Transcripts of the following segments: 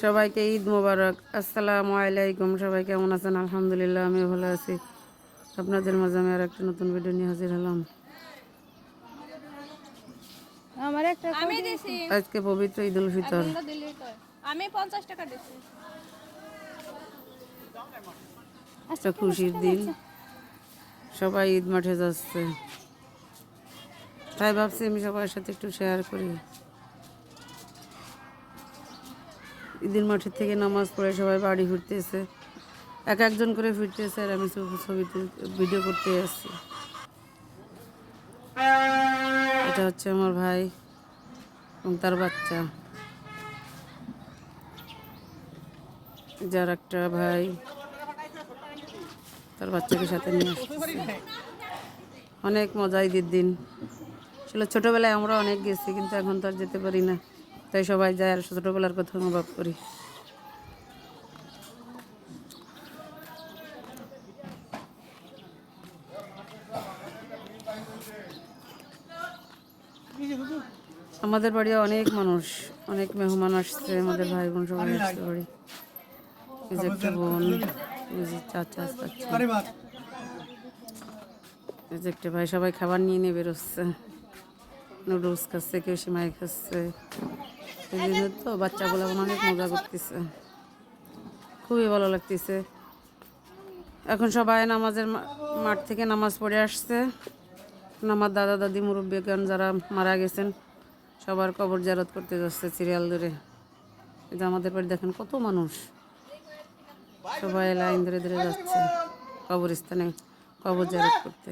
সবাইকে ঈদ মোবারক। আসসালামু আলাইকুম। সবাই কেমন আছেন? আলহামদুলিল্লাহ, আমিও ভালো আছি। আপনাদের মাঝে আমি আর একটা নতুন ভিডিও নিয়ে হাজির হলাম। আজকে পবিত্র ঈদ উল ফিতর। আমি 50 টাকা দিছি। একটা খুশির দিন, সবাই ঈদ মাঠে যাচ্ছে, তাই ভাবছি আমি সবার সাথে একটু শেয়ার করি। ঈদের মাঠের থেকে নামাজ পড়ে সবাই বাড়ি ফিরতেছে, এক একজন করে ফিরতেছে, আর আমি ছবি ভিডিও করতে আসছি। এটা হচ্ছে আমার ভাই এবং তার বাচ্চা, যার একটা ভাই তার বাচ্চাকে সাথে নিয়ে আসতেছে। অনেক মজা ঈদের দিন। আসলে ছোটোবেলায় আমরা অনেক গেছি, কিন্তু এখন তো আর যেতে পারি না, তাই সবাই যায় আর ছোটোবেলার কথা অনুভব করি। আমাদের বাড়ি অনেক মানুষ, অনেক মেহমান আসছে, আমাদের ভাই বোন সবাই আসছে বাড়ি। এই যে একটা বোন, এই যে চাচা চাচি, এই যে একটা ভাই, সবাই খাবার নিয়ে নিয়ে বেরোচ্ছে। নুডলস খাচ্ছে, কেউ সিমাই খাচ্ছে। এই জন্য তো বাচ্চাগুলো অনেক মজা করতেছে, খুবই ভালো লাগতেছে। এখন সবাই নামাজের মাঠ থেকে নামাজ পড়ে আসছে। আমার দাদা দাদি মুরব্বীগণ যারা মারা গেছেন সবার কবর জিয়ারত করতে যাচ্ছে সিরিয়াল ধরে। এই যে আমাদের বাড়ি দেখেন কত মানুষ, সবাই লাইন ধরে ধরে যাচ্ছে কবরস্থানে কবর জিয়ারত করতে।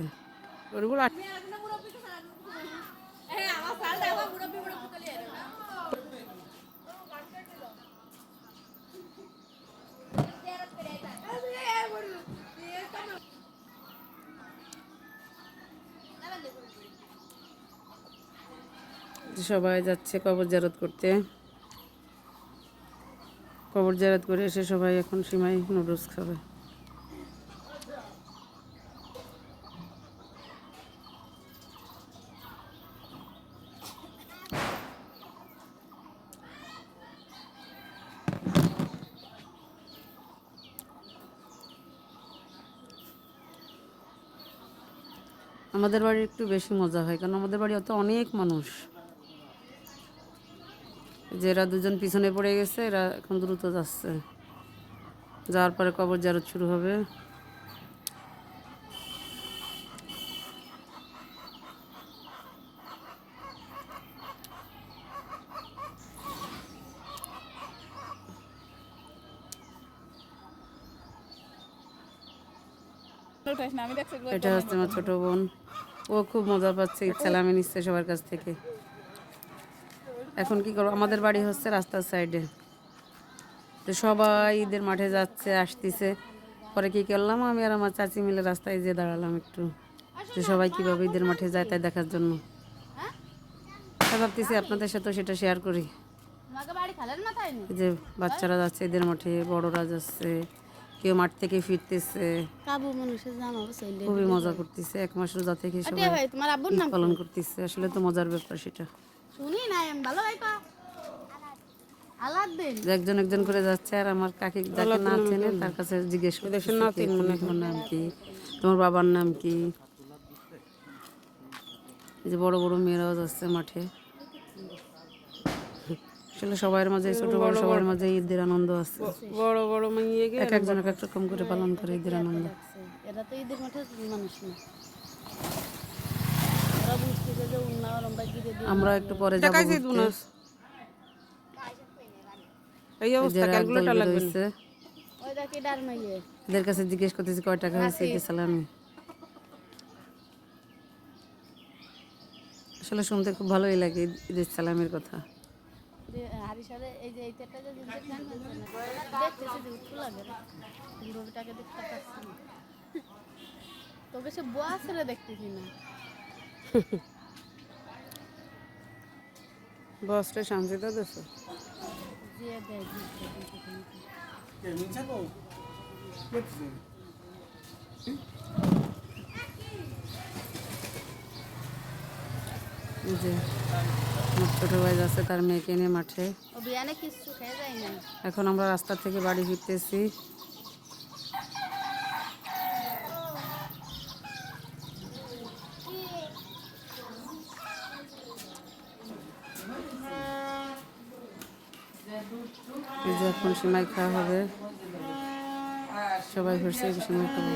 ওগুলো সবাই যাচ্ছে কবর জিয়ারত করতে। কবর জিয়ারত করে এসে সবাই এখন সিমাই নুডলস খাবে। আমাদের বাড়ি একটু বেশি মজা হয়, কারণ আমাদের বাড়ি অত অনেক মানুষ। যে এরা দুজন পিছনে পড়ে গেছে, এরা এখন দ্রুত যাচ্ছে, যাওয়ার পরে কবর জিয়ারত শুরু হবে। এটা হচ্ছে আমার ছোট বোন, ও খুব মজা পাচ্ছে, সালামি নিচ্ছে সবার কাছ থেকে। এখন কি করবো, আমাদের বাড়ি হচ্ছে রাস্তার সাইডে, তো সবাই ঈদের মাঠে যাচ্ছে আসতেছে। পরে কি করলাম, আমি আর আমার চাচি মিলে রাস্তায় যেয়ে দাঁড়ালাম একটু, যে সবাই কীভাবে ঈদের মাঠে যায় তাই দেখার জন্য। তাই ভাবতেছি আপনাদের সাথেও সেটা শেয়ার করি। যে বাচ্চারা যাচ্ছে ঈদের মাঠে, বড়রা যাচ্ছে, কেউ মাঠ থেকে ফিরতেছে, খুবই মজা করতেছে। এক মাস রোজা থেকে সবাই ঈদ পালন করতেছে, আসলে তো মজার ব্যাপার সেটা। একজন একজন করে যাচ্ছে, আর আমার কাকি যাকে না চেনে তার কাছে জিজ্ঞেস করতেছে তোমার নাম কি, তোমার বাবার নাম কি। এই যে বড় বড় মেয়েরাও যাচ্ছে মাঠে। আসলে সবার মাঝে, ছোট বড় সবার মাঝে ঈদের আনন্দ আছে। বড় বড় মেয়ে এক একজন এক এক রকম করে পালন করে ঈদের আনন্দ। এরা তো ঈদের মাঠে মানুষ না। আমরা একটু পরে যাবো ঘুরতে। এই অবস্থা ক্যালকুলেটর লাগবে। এদের কাছে জিজ্ঞেস করতেছি কয় টাকা হয়েছে ঈদের সালামি। আসলে শুনতে খুব ভালোই লাগে ঈদের সালামের কথা। তোকে সে বোয়া ছেড়ে দেখতেছি না। বসটা শান্তিতে দেশে এই যে আমার ছোটো ভাই যাচ্ছে তার মেয়েকে নিয়ে মাঠে। ও বিয়ানে কিছু খেয়ে যায় না। এখন আমরা রাস্তা থেকে বাড়ি ফিরতেছি। এই যে এখন সিমাই খাওয়া হবে, সবাই ফিরছে সিমাই খাবো।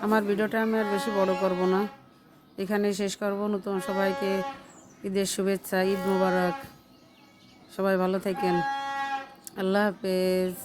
আমার ভিডিওটা আমি আর বেশি বড় করব না, এখানেই শেষ করব। নতুন সবাইকে ঈদের শুভেচ্ছা, ঈদ মোবারক। সবাই ভালো থাকেন, আল্লাহ হাফেজ।